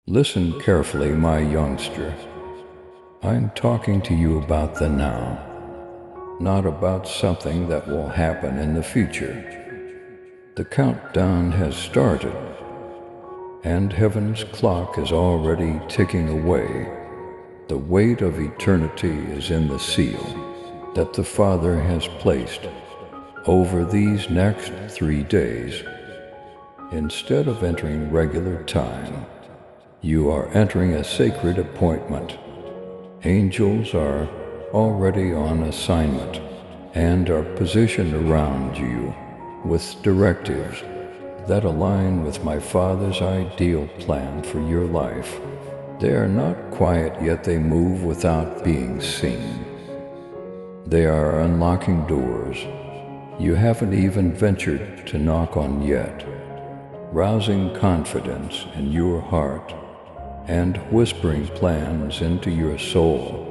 Listen carefully, my youngster. I'm talking to you about the now, not about something that will happen in the future. The countdown has started, and heaven's clock is already ticking away. The weight of eternity is in the seal that the Father has placed over these next 3 days. Instead of entering regular time, you are entering a sacred appointment. Angels are already on assignment and are positioned around you with directives that align with my Father's ideal plan for your life. They are not quiet, yet they move without being seen. They are unlocking doors you haven't even ventured to knock on yet, rousing confidence in your heart and whispering plans into your soul.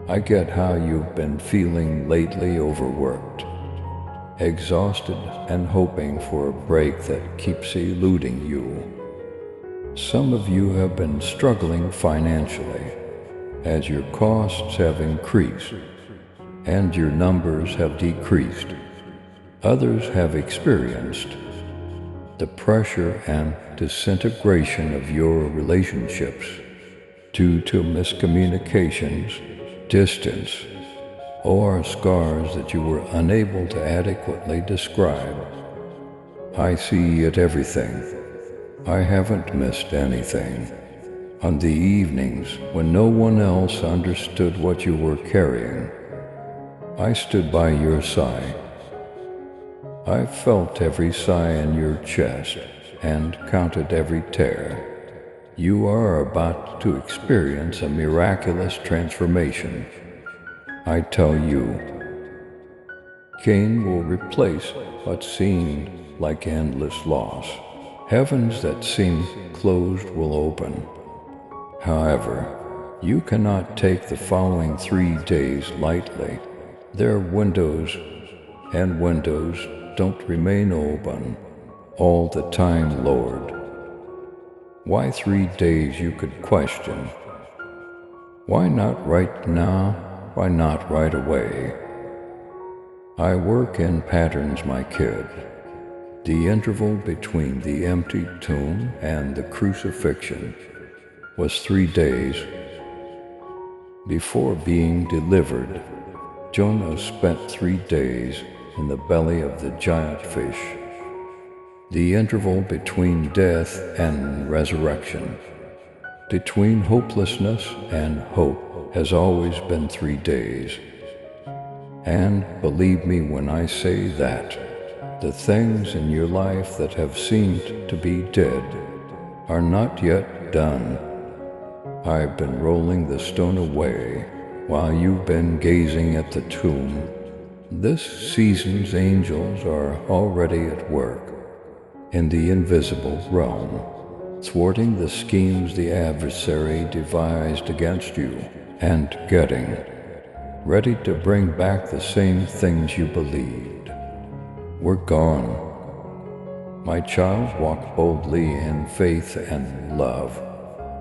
I get how you've been feeling lately, overworked, exhausted, and hoping for a break that keeps eluding you. Some of you have been struggling financially as your costs have increased and your numbers have decreased. Others have experienced the pressure and disintegration of your relationships due to miscommunications, distance, or scars that you were unable to adequately describe. I see it everything. I haven't missed anything. On the evenings when no one else understood what you were carrying, I stood by your side. I felt every sigh in your chest and counted every tear. You are about to experience a miraculous transformation. I tell you, Cain will replace what seemed like endless loss. Heavens that seemed closed will open. However, you cannot take the following 3 days lightly. Their windows and windows don't remain open all the time, Lord. Why 3 days, you could question. Why not right now? Why not right away? I work in patterns, my kid. The interval between the empty tomb and the crucifixion was 3 days. Before being delivered, Jonah spent 3 days in the belly of the giant fish. The interval between death and resurrection, between hopelessness and hope, has always been 3 days. And believe me when I say that the things in your life that have seemed to be dead are not yet done. I've been rolling the stone away while you've been gazing at the tomb. This season's angels are already at work in the invisible realm, thwarting the schemes the adversary devised against you and getting ready to bring back the same things you believed were gone. My child, walk boldly in faith and love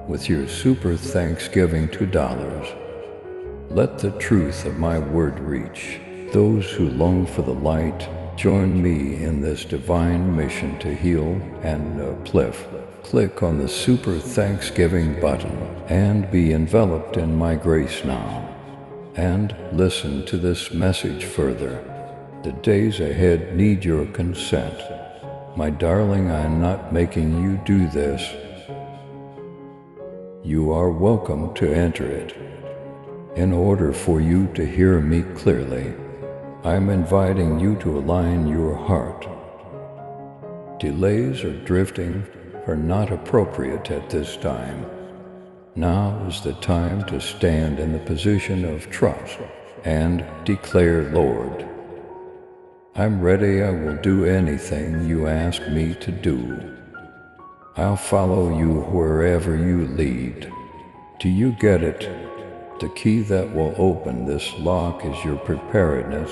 with your super Thanksgiving $2. Let the truth of my word reach those who long for the light. Join me in this divine mission to heal and uplift. Click on the super Thanksgiving button and be enveloped in my grace now. And listen to this message further. The days ahead need your consent. My darling, I am not making you do this. You are welcome to enter it. In order for you to hear me clearly, I'm inviting you to align your heart. Delays or drifting are not appropriate at this time. Now is the time to stand in the position of trust and declare, Lord, I'm ready. I will do anything you ask me to do. I'll follow you wherever you lead. Do you get it? The key that will open this lock is your preparedness.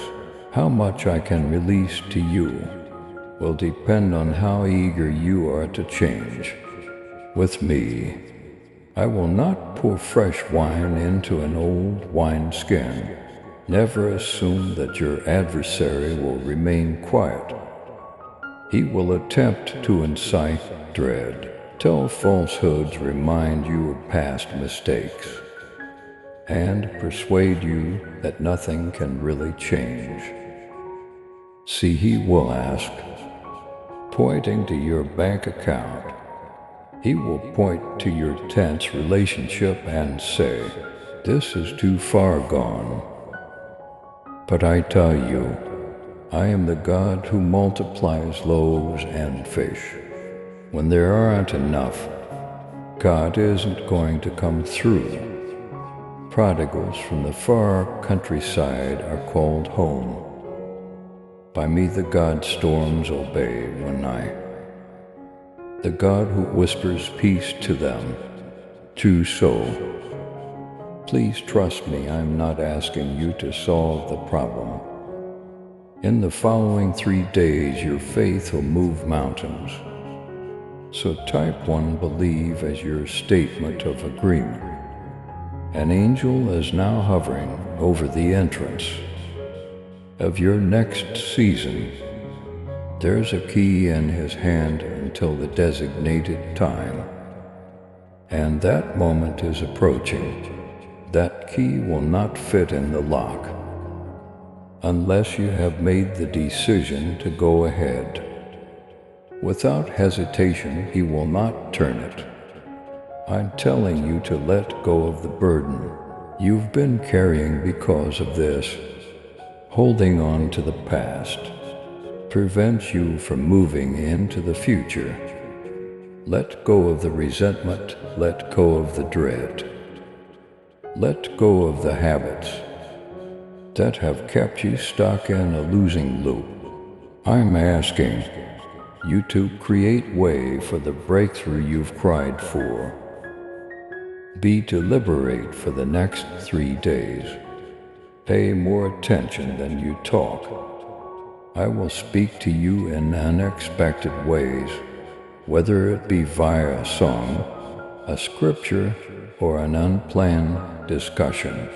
How much I can release to you will depend on how eager you are to change. With me, I will not pour fresh wine into an old wineskin. Never assume that your adversary will remain quiet. He will attempt to incite dread, tell falsehoods, remind you of past mistakes, and persuade you that nothing can really change. See, he will ask, pointing to your bank account. He will point to your tense relationship and say, "This is too far gone." But I tell you, I am the God who multiplies loaves and fish. When there aren't enough, God isn't going to come through. Prodigals from the far countryside are called home. By me the God storms obey the God who whispers peace to them, too so. Please trust me, I'm not asking you to solve the problem. In the following 3 days, your faith will move mountains. So type 1 believe as your statement of agreement. An angel is now hovering over the entrance of your next season. There's a key in his hand until the designated time. And that moment is approaching. That key will not fit in the lock unless you have made the decision to go ahead. Without hesitation, he will not turn it. I'm telling you to let go of the burden you've been carrying because of this. Holding on to the past prevents you from moving into the future. Let go of the resentment, let go of the dread. Let go of the habits that have kept you stuck in a losing loop. I'm asking you to create way for the breakthrough you've cried for. Be deliberate for the next 3 days. Pay more attention than you talk. I will speak to you in unexpected ways, whether it be via a song, a scripture, or an unplanned discussion.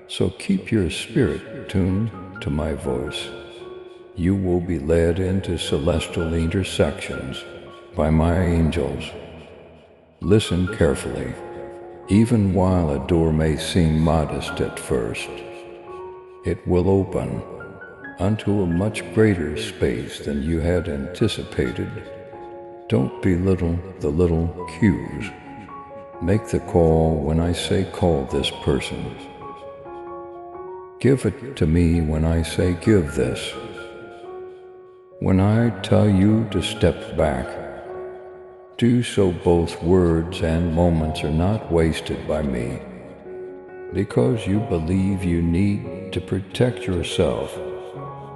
So keep your spirit tuned to my voice. You will be led into celestial intersections by my angels. Listen carefully, even while a door may seem modest at first. It will open unto a much greater space than you had anticipated. Don't belittle the little cues. Make the call when I say call this person. Give it to me when I say give this. When I tell you to step back, do so. Both words and moments are not wasted by me, because you believe you need to protect yourself.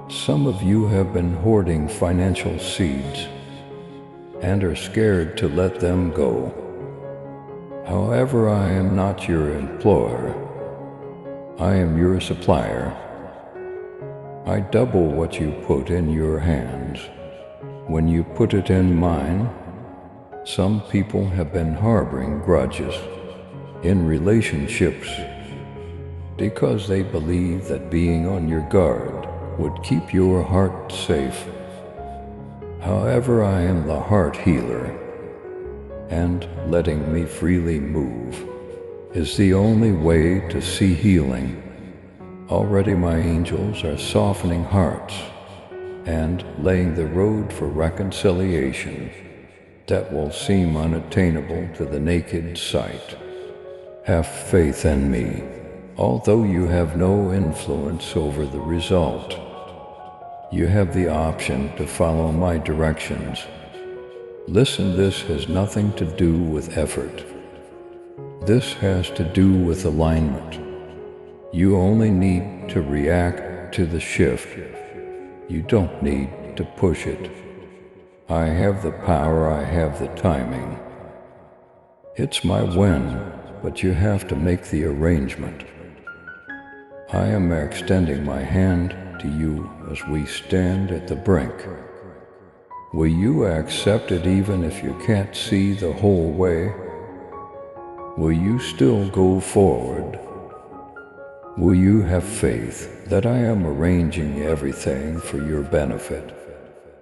Some of you have been hoarding financial seeds and are scared to let them go. However, I am not your employer. I am your supplier. I double what you put in your hands when you put it in mine. Some people have been harboring grudges in relationships because they believe that being on your guard would keep your heart safe. However, I am the heart healer, and letting me freely move is the only way to see healing. Already my angels are softening hearts and laying the road for reconciliation that will seem unattainable to the naked sight. Have faith in me, although you have no influence over the result. You have the option to follow my directions. Listen, this has nothing to do with effort. This has to do with alignment. You only need to react to the shift. You don't need to push it. I have the power, I have the timing. It's my win, but you have to make the arrangement. I am extending my hand to you as we stand at the brink. Will you accept it even if you can't see the whole way? Will you still go forward? Will you have faith that I am arranging everything for your benefit?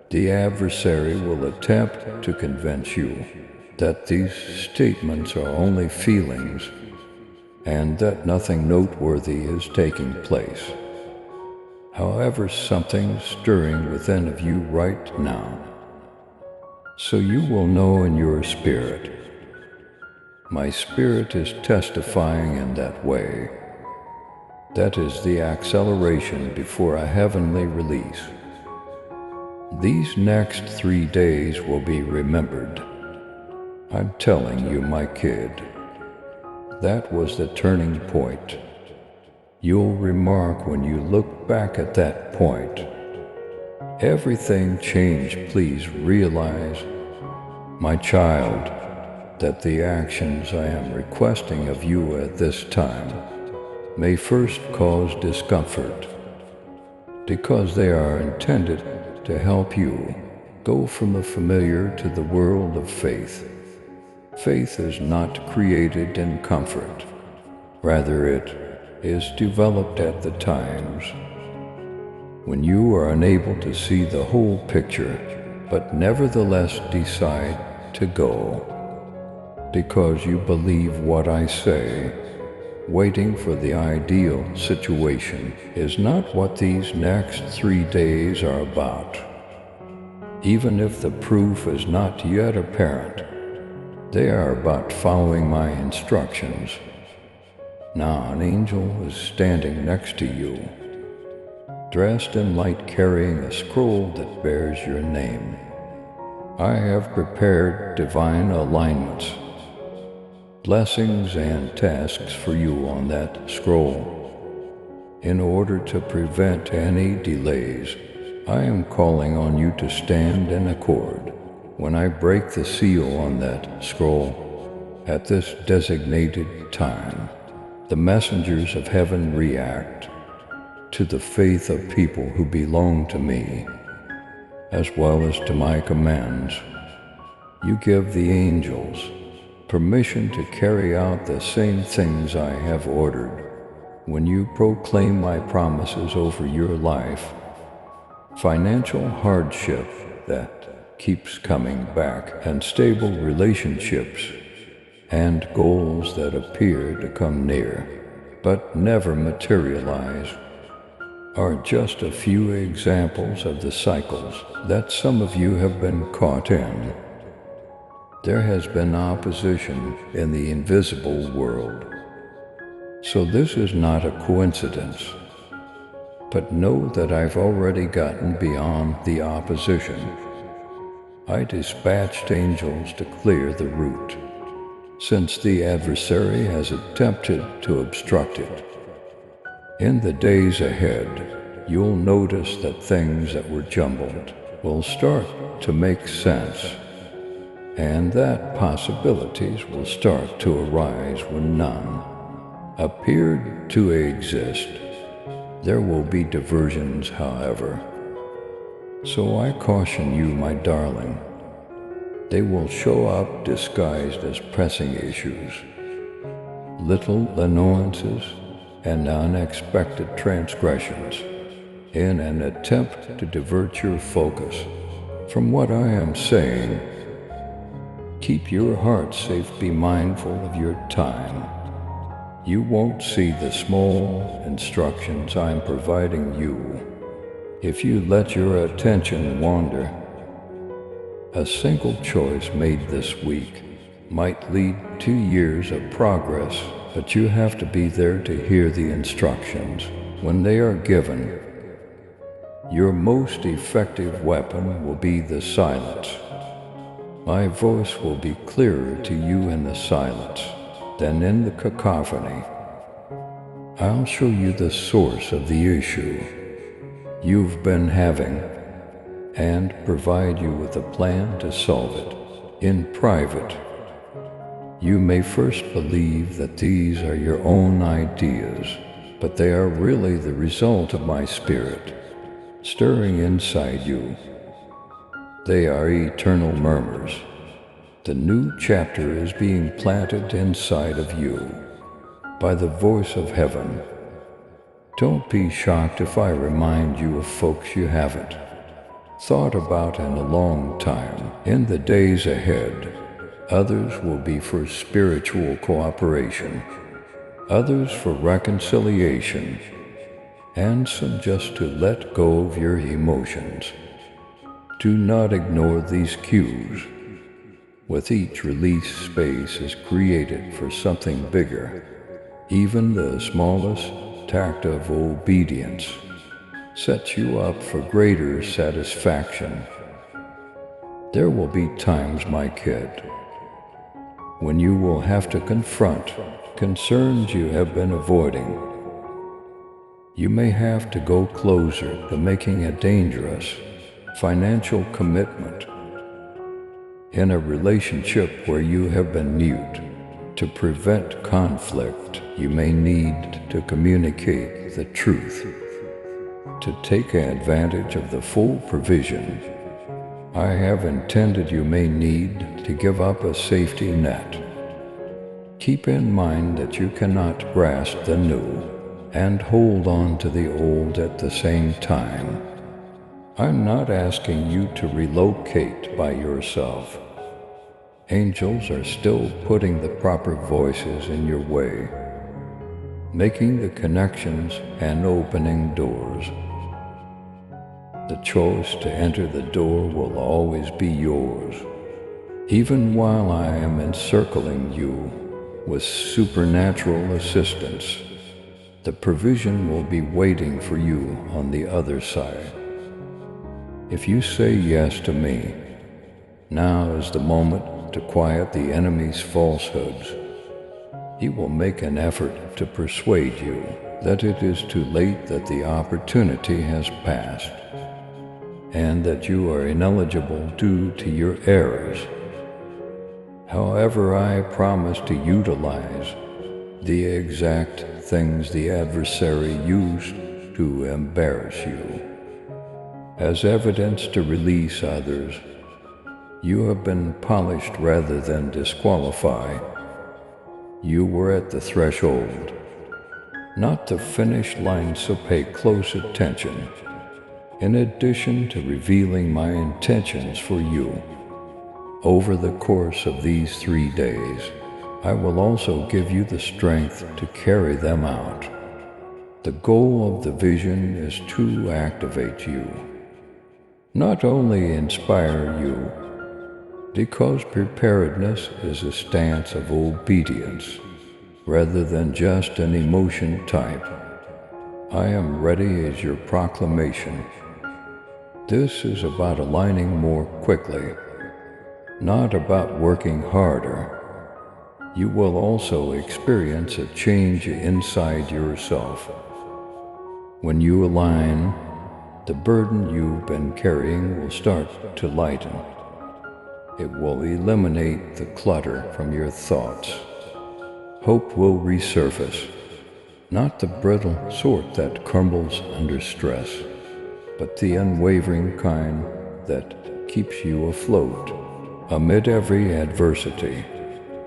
The adversary will attempt to convince you that these statements are only feelings and that nothing noteworthy is taking place. However, something's stirring within of you right now. So you will know in your spirit. My spirit is testifying in that way. That is the acceleration before a heavenly release. These next 3 days will be remembered. I'm telling you, my kid, that was the turning point. You'll remark when you look back at that point. Everything changed. Please realize, my child, that the actions I am requesting of you at this time may first cause discomfort, because they are intended to help you go from the familiar to the world of faith. Faith is not created in comfort. Rather, it is developed at the times when you are unable to see the whole picture, but nevertheless decide to go, because you believe what I say. Waiting for the ideal situation is not what these next 3 days are about. Even if the proof is not yet apparent, they are about following my instructions. Now an angel is standing next to you, dressed in light, carrying a scroll that bears your name. I have prepared divine alignments, blessings and tasks for you on that scroll. In order to prevent any delays, I am calling on you to stand in accord. When I break the seal on that scroll, at this designated time, the messengers of heaven react to the faith of people who belong to me, as well as to my commands. You give the angels permission to carry out the same things I have ordered. When you proclaim my promises over your life, financial hardship that keeps coming back, and stable relationships, and goals that appear to come near, but never materialize, are just a few examples of the cycles that some of you have been caught in. There has been opposition in the invisible world. So this is not a coincidence. But know that I've already gotten beyond the opposition. I dispatched angels to clear the route, since the adversary has attempted to obstruct it. In the days ahead, you'll notice that things that were jumbled will start to make sense, and that possibilities will start to arise when none appeared to exist. There will be diversions, however. So I caution you, my darling. They will show up disguised as pressing issues, little annoyances, and unexpected transgressions, in an attempt to divert your focus from what I am saying. Keep your heart safe. Be mindful of your time. You won't see the small instructions I'm providing you if you let your attention wander. A single choice made this week might lead to years of progress, but you have to be there to hear the instructions when they are given. Your most effective weapon will be the silence. My voice will be clearer to you in the silence than in the cacophony. I'll show you the source of the issue you've been having and provide you with a plan to solve it in private. You may first believe that these are your own ideas, but they are really the result of my spirit stirring inside you. They are eternal murmurs. The new chapter is being planted inside of you by the voice of heaven. Don't be shocked if I remind you of folks you haven't thought about in a long time. In the days ahead, others will be for spiritual cooperation, others for reconciliation, and some just to let go of your emotions. Do not ignore these cues. With each release, space is created for something bigger. Even the smallest act of obedience sets you up for greater satisfaction. There will be times, my kid, when you will have to confront concerns you have been avoiding. You may have to go closer to making a dangerous financial commitment in a relationship where you have been mute. To prevent conflict, you may need to communicate the truth. To take advantage of the full provision I have intended, you may need to give up a safety net. Keep in mind that you cannot grasp the new and hold on to the old at the same time. I'm not asking you to relocate by yourself. Angels are still putting the proper voices in your way, making the connections and opening doors. The choice to enter the door will always be yours. Even while I am encircling you with supernatural assistance, the provision will be waiting for you on the other side. If you say yes to me, now is the moment to quiet the enemy's falsehoods. He will make an effort to persuade you that it is too late, that the opportunity has passed, and that you are ineligible due to your errors. However, I promise to utilize the exact things the adversary used to embarrass you as evidence to release others. You have been polished rather than disqualified. You were at the threshold, not the finish line, so pay close attention. In addition to revealing my intentions for you over the course of these 3 days, I will also give you the strength to carry them out. The goal of the vision is to activate you, not only inspire you, because preparedness is a stance of obedience rather than just an emotion type. I am ready as your proclamation. This is about aligning more quickly, not about working harder. You will also experience a change inside yourself. When you align, the burden you've been carrying will start to lighten. It will eliminate the clutter from your thoughts. Hope will resurface, not the brittle sort that crumbles under stress, but the unwavering kind that keeps you afloat amid every adversity.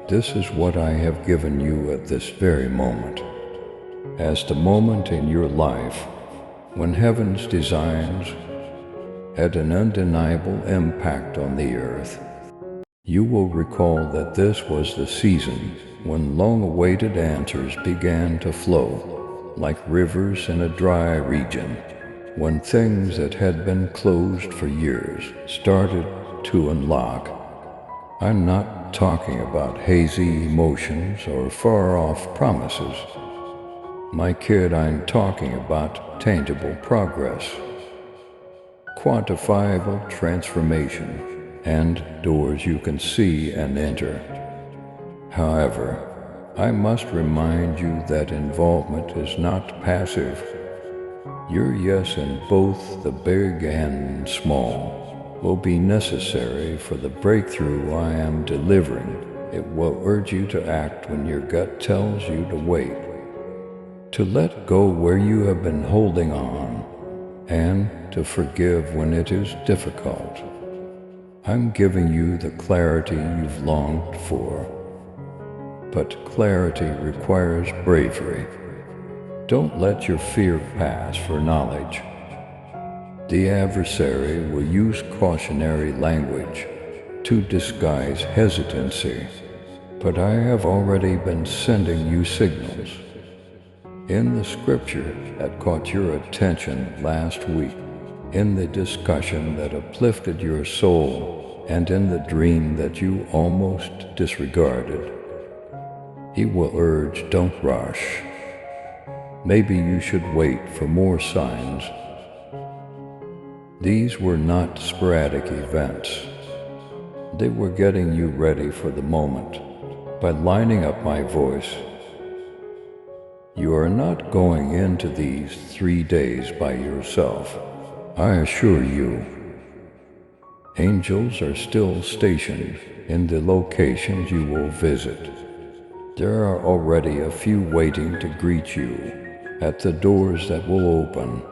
This is what I have given you at this very moment, as the moment in your life when heaven's designs had an undeniable impact on the earth. You will recall that this was the season when long-awaited answers began to flow like rivers in a dry region, when things that had been closed for years started to unlock. I'm not talking about hazy emotions or far-off promises. My kid, I'm talking about tangible progress, quantifiable transformation, and doors you can see and enter. However, I must remind you that involvement is not passive. Your yes in both the big and small will be necessary for the breakthrough I am delivering. It will urge you to act when your gut tells you to wait, to let go where you have been holding on, and to forgive when it is difficult. I'm giving you the clarity you've longed for. But clarity requires bravery. Don't let your fear pass for knowledge. The adversary will use cautionary language to disguise hesitancy, but I have already been sending you signals. In the scripture that caught your attention last week, in the discussion that uplifted your soul, and in the dream that you almost disregarded, he will urge, don't rush. Maybe you should wait for more signs. These were not sporadic events. They were getting you ready for the moment by lining up my voice. You are not going into these 3 days by yourself, I assure you. Angels are still stationed in the locations you will visit. There are already a few waiting to greet you at the doors that will open.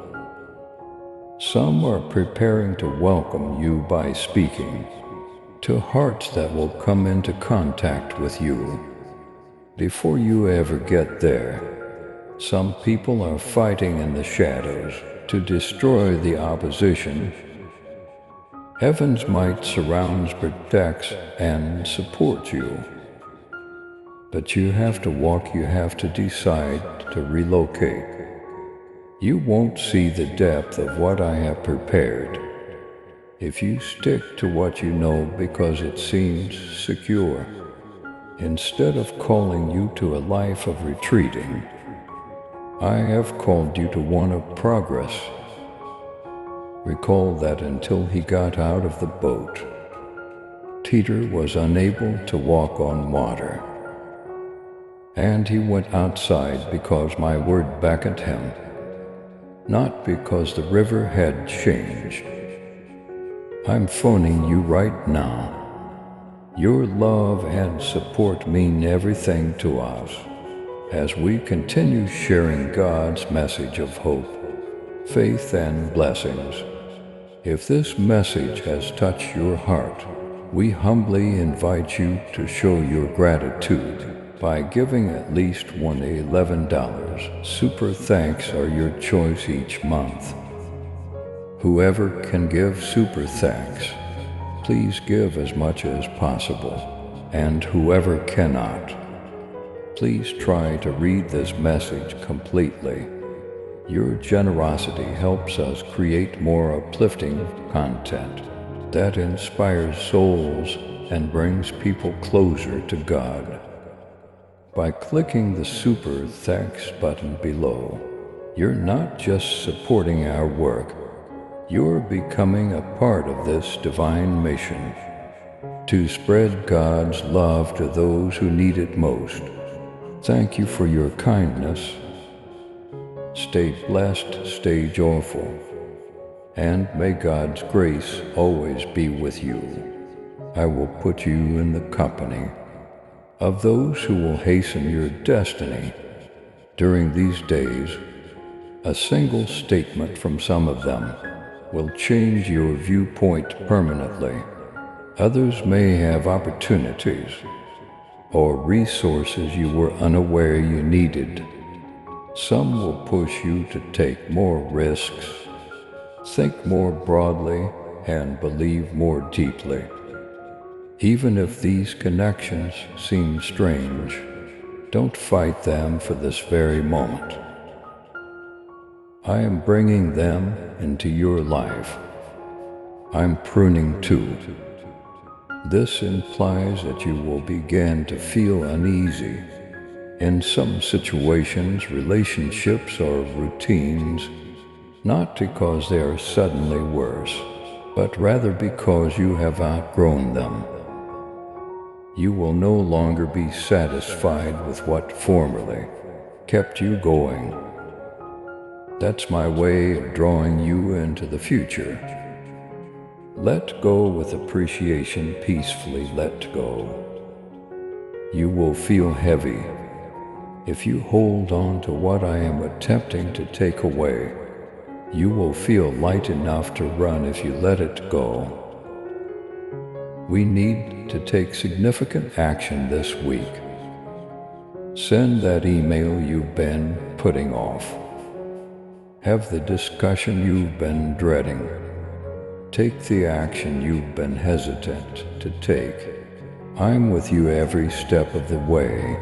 Some are preparing to welcome you by speaking to hearts that will come into contact with you. Before you ever get there, some people are fighting in the shadows to destroy the opposition. Heaven's might surrounds, protects, and supports you. But you have to walk, you have to decide to relocate. You won't see the depth of what I have prepared if you stick to what you know because it seems secure. Instead of calling you to a life of retreating, I have called you to one of progress. Recall that until he got out of the boat, Peter was unable to walk on water. And he went outside because my word beckoned him, not because the river had changed. I'm phoning you right now. Your love and support mean everything to us as we continue sharing God's message of hope, faith, and blessings. If this message has touched your heart, we humbly invite you to show your gratitude by giving at least $11. Super thanks are your choice each month. Whoever can give super thanks, please give as much as possible. And whoever cannot, please try to read this message completely. Your generosity helps us create more uplifting content that inspires souls and brings people closer to God. By clicking the Super Thanks button below, you're not just supporting our work, you're becoming a part of this divine mission to spread God's love to those who need it most. Thank you for your kindness. Stay blessed, stay joyful, and may God's grace always be with you. I will put you in the company of those who will hasten your destiny. During these days, a single statement from some of them will change your viewpoint permanently. Others may have opportunities or resources you were unaware you needed. Some will push you to take more risks, think more broadly, and believe more deeply. Even if these connections seem strange, don't fight them for this very moment. I am bringing them into your life. I'm pruning too. This implies that you will begin to feel uneasy in some situations, relationships, or routines, not because they are suddenly worse, but rather because you have outgrown them. You will no longer be satisfied with what formerly kept you going. That's my way of drawing you into the future. Let go with appreciation, peacefully let go. You will feel heavy if you hold on to what I am attempting to take away. You will feel light enough to run if you let it go. We need to take significant action this week. Send that email you've been putting off. Have the discussion you've been dreading. Take the action you've been hesitant to take. I'm with you every step of the way.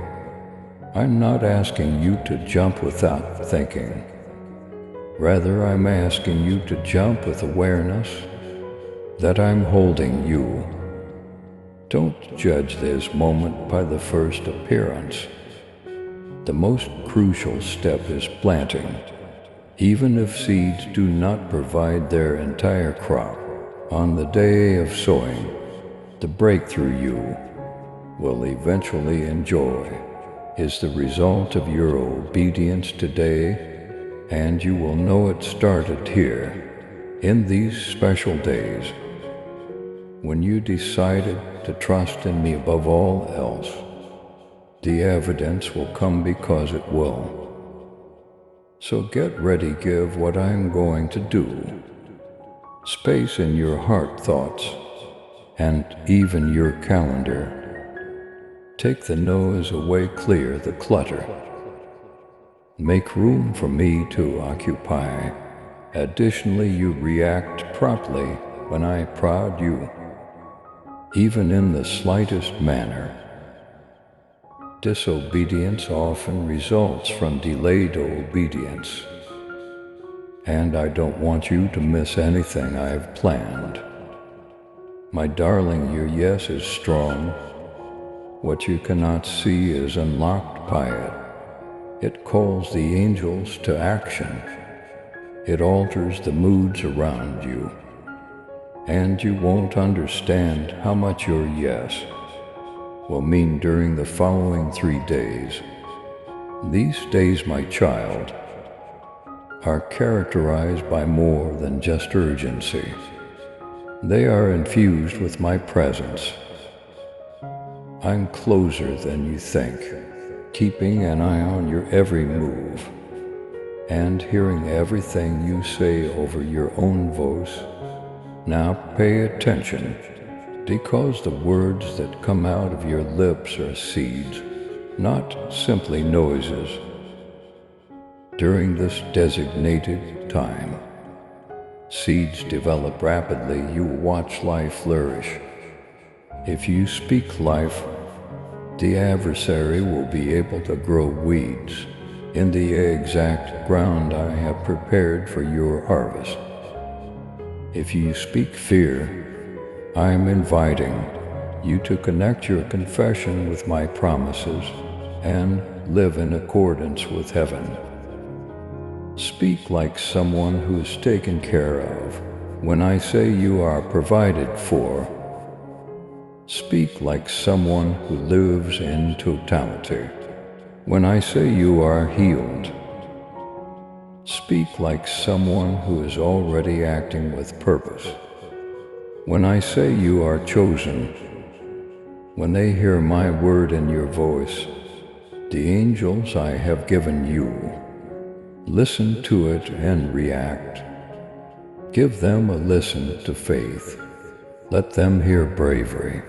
I'm not asking you to jump without thinking. Rather, I'm asking you to jump with awareness that I'm holding you. Don't judge this moment by the first appearance. The most crucial step is planting. Even if seeds do not provide their entire crop, on the day of sowing, the breakthrough you will eventually enjoy is the result of your obedience today, and you will know it started here, in these special days, when you decided to trust in me above all else. The evidence will come because it will. So get ready, give what I'm going to do. Space in your heart thoughts, and even your calendar. Take the noise away, clear the clutter. Make room for me to occupy. Additionally, you react promptly when I prod you, even in the slightest manner. Disobedience often results from delayed obedience, and I don't want you to miss anything I've planned. My darling, your yes is strong. What you cannot see is unlocked by it. It calls the angels to action. It alters the moods around you, and you won't understand how much your yes will mean during the following 3 days. These days, my child, are characterized by more than just urgency. They are infused with my presence. I'm closer than you think, keeping an eye on your every move and hearing everything you say over your own voice. Now pay attention, because the words that come out of your lips are seeds, not simply noises. During this designated time, seeds develop rapidly. You watch life flourish. If you speak life, the adversary will be able to grow weeds in the exact ground I have prepared for your harvest. If you speak fear, I am inviting you to connect your confession with my promises and live in accordance with heaven. Speak like someone who is taken care of. When I say you are provided for, speak like someone who lives in totality. When I say you are healed, speak like someone who is already acting with purpose. When I say you are chosen, when they hear my word in your voice, the angels I have given you, listen to it and react. Give them a listen to faith. Let them hear bravery.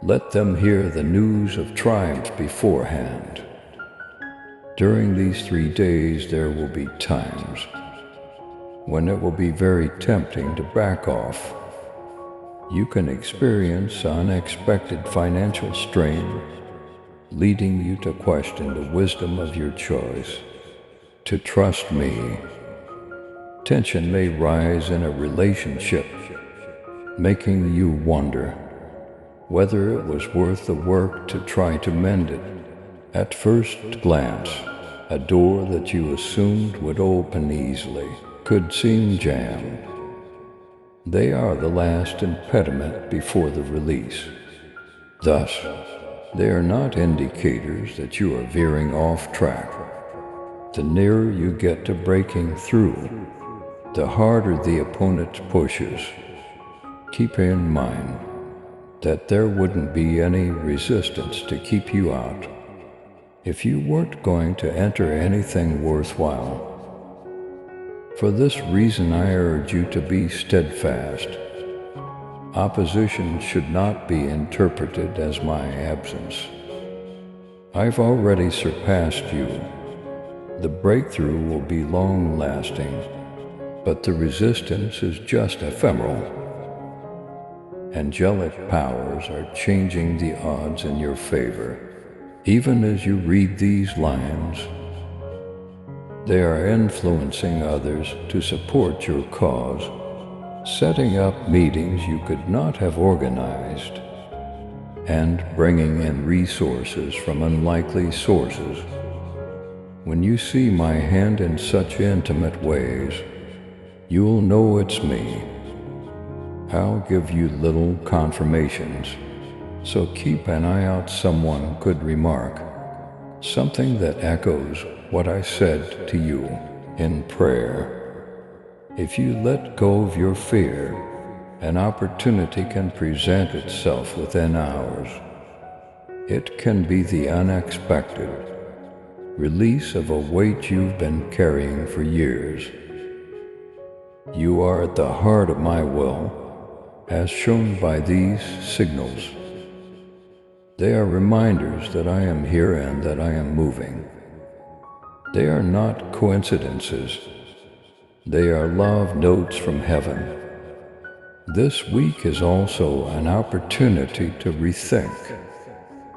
Let them hear the news of triumph beforehand. During these 3 days, there will be times when it will be very tempting to back off. You can experience unexpected financial strain, leading you to question the wisdom of your choice. To trust me, tension may rise in a relationship, making you wonder whether it was worth the work to try to mend it. At first glance, a door that you assumed would open easily could seem jammed. They are the last impediment before the release. Thus, they are not indicators that you are veering off track. The nearer you get to breaking through, the harder the opponent pushes. Keep in mind that there wouldn't be any resistance to keep you out if you weren't going to enter anything worthwhile. For this reason, I urge you to be steadfast. Opposition should not be interpreted as my absence. I've already surpassed you. The breakthrough will be long-lasting, but the resistance is just ephemeral. Angelic powers are changing the odds in your favor. Even as you read these lines, they are influencing others to support your cause, setting up meetings you could not have organized, and bringing in resources from unlikely sources. When you see my hand in such intimate ways, you'll know it's me. I'll give you little confirmations, so keep an eye out. Someone could remark something that echoes what I said to you in prayer. If you let go of your fear, an opportunity can present itself within hours. It can be the unexpected release of a weight you've been carrying for years. You are at the heart of my will, as shown by these signals. They are reminders that I am here and that I am moving. They are not coincidences. They are love notes from heaven. This week is also an opportunity to rethink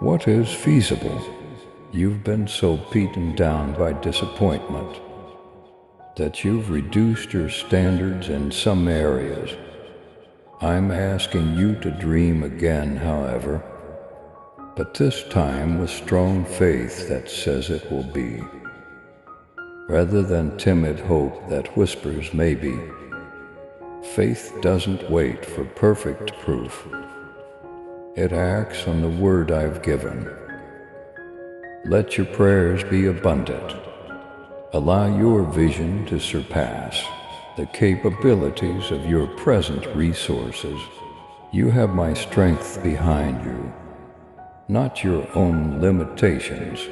what is feasible. You've been so beaten down by disappointment that you've reduced your standards in some areas. I'm asking you to dream again, however, but this time with strong faith that says it will be, rather than timid hope that whispers maybe. Faith doesn't wait for perfect proof. It acts on the word I've given. Let your prayers be abundant. Allow your vision to surpass the capabilities of your present resources. You have my strength behind you, not your own limitations.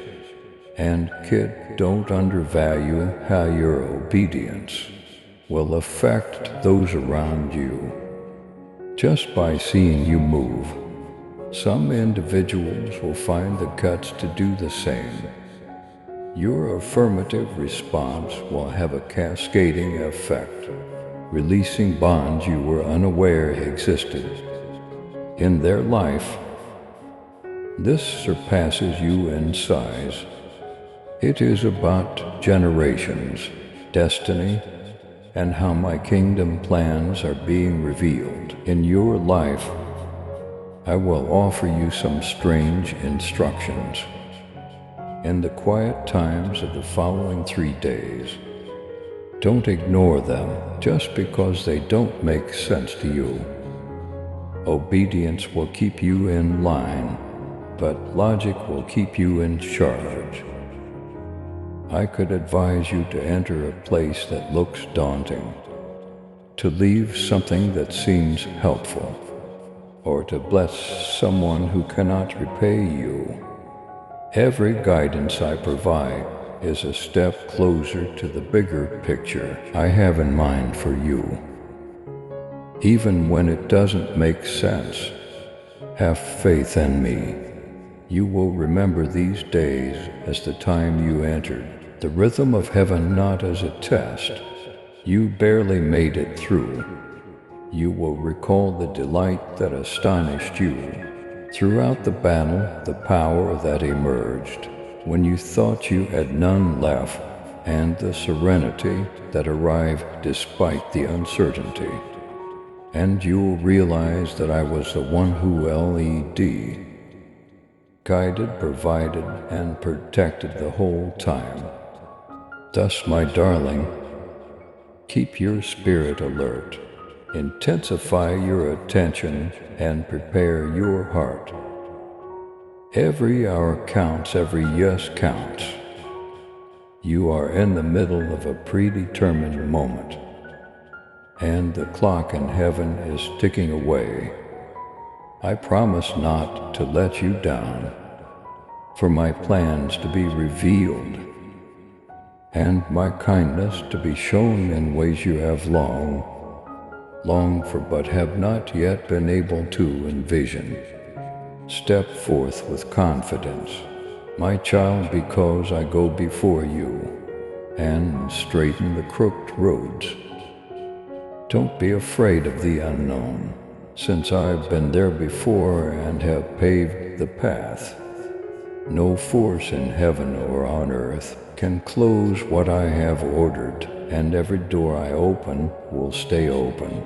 And kid, don't undervalue how your obedience will affect those around you. Just by seeing you move, some individuals will find the guts to do the same. Your affirmative response will have a cascading effect, releasing bonds you were unaware existed in their life. This surpasses you in size. It is about generations, destiny, and how my kingdom plans are being revealed in your life. I will offer you some strange instructions. In the quiet times of the following 3 days, don't ignore them just because they don't make sense to you. Obedience will keep you in line, but logic will keep you in charge. I could advise you to enter a place that looks daunting, to leave something that seems helpful, or to bless someone who cannot repay you. Every guidance I provide is a step closer to the bigger picture I have in mind for you. Even when it doesn't make sense, have faith in me. You will remember these days as the time you entered the rhythm of heaven, not as a test. You barely made it through. You will recall the delight that astonished you throughout the battle, the power that emerged when you thought you had none left, and the serenity that arrived despite the uncertainty. And you'll realize that I was the one who led, guided, provided, and protected the whole time. Thus, my darling, keep your spirit alert, intensify your attention, and prepare your heart. Every hour counts, every yes counts. You are in the middle of a predetermined moment, and the clock in heaven is ticking away. I promise not to let you down, for my plans to be revealed, and my kindness to be shown in ways you have long long for but have not yet been able to envision. Step forth with confidence, my child, because I go before you and straighten the crooked roads. Don't be afraid of the unknown, since I've been there before and have paved the path. No force in heaven or on earth can close what I have ordered, and every door I open will stay open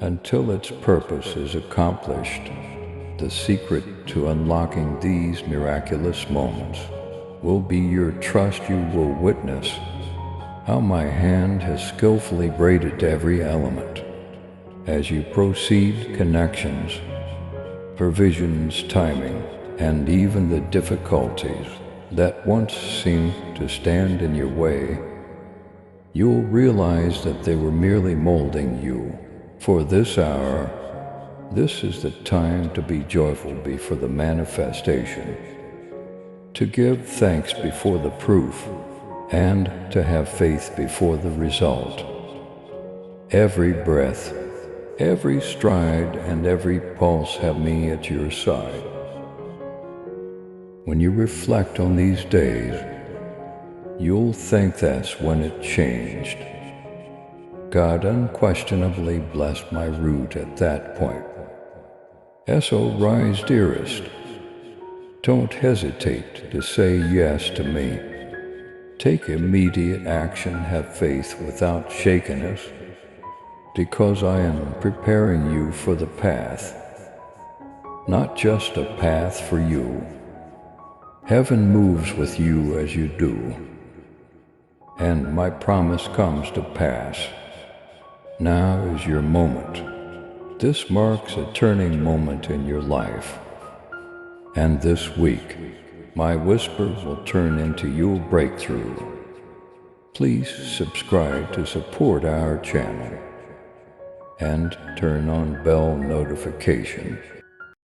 until its purpose is accomplished. The secret to unlocking these miraculous moments will be your trust. You will witness how my hand has skillfully braided every element. As you proceed, connections, provisions, timing, and even the difficulties that once seemed to stand in your way, you'll realize that they were merely molding you for this hour. This is the time to be joyful before the manifestation, to give thanks before the proof, and to have faith before the result. Every breath, every stride, and every pulse have me at your side. When you reflect on these days, you'll think that's when it changed. God unquestionably blessed my route at that point. So rise, dearest. Don't hesitate to say yes to me. Take immediate action, have faith without shakiness, because I am preparing you for the path, not just a path for you. Heaven moves with you as you do, and my promise comes to pass. Now is your moment. This marks a turning moment in your life. And this week, my whisper will turn into your breakthrough. Please subscribe to support our channel and turn on bell notification